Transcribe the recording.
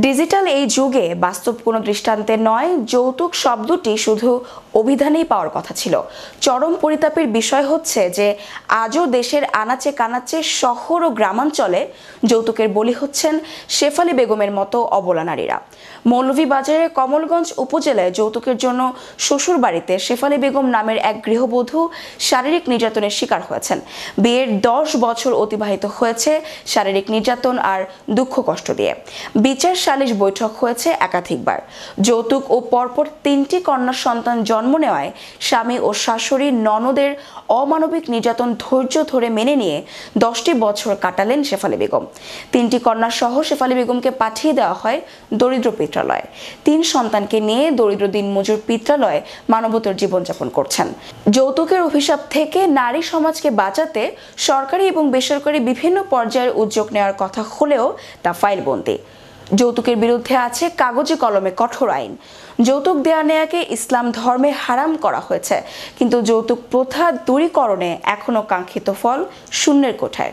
Digital এই যুগে বাস্তব কোনো দৃষ্টান্তে নয়, যৌতুক শব্দটি শুধু অভিধানেই পাওয়ার কথা ছিল। চরম পরিতাপের বিষয় হচ্ছে যে আজও দেশের আনাচে কানাচে শহর ও গ্রামাঞ্চলে যৌতুকের বলি হচ্ছেন শেফালী বেগমের মতো অবলা নারীরা। মৌলভীবাজারের কমলগঞ্জ উপজেলায় যৌতুকের জন্য শ্বশুর বাড়িতে শেফালী বেগম নামের এক গৃহবধূ শারীরিক নির্যাতনের শিকার হয়েছেন। বিয়ের 10 বছর অতিবাহিত হয়েছে শারীরিক নির্যাতন আর দুঃখ কষ্ট দিয়ে। বিচার সালিশ বৈঠক হয়েছে একাধিকবার। যৌতুক ও পরপর 3টি কন্যা সন্তান জন্ম নেওয়ায় স্বামী ও শাশুড়ি ননদের অমানবিক নির্যাতন ধৈর্য ধরে মেনে নিয়ে 10টি বছর কাটালেন শেফালী বেগম। 3টি কন্যা সহ শেফালী বেগমকে পাঠিয়ে দেওয়া হয় দরিদ্র পিত্রালয়ে। 3 সন্তানকে নিয়ে দরিদ্র দিনমজুর পিত্রালয়ে মানবতর জীবনযাপন করছেন। যৌতুকের অভিশাপ থেকে নারী সমাজকে বাঁচাতে সরকারি এবং বেসরকারি বিভিন্ন পর্যায়ের উদ্যোগ নেওয়ার কথা হলেও তা ফাইলবন্দি। যৌতুকের বিরুদ্ধে আছে কাগজে কলমে কঠোর আইন। যৌতুক দেয়া নেয়াকে ইসলাম ধর্মে হারাম করা হয়েছে, কিন্তু যৌতুক প্রথা দূরীকরণে এখনো কাঙ্ক্ষিত ফল শূন্যের কোঠায়।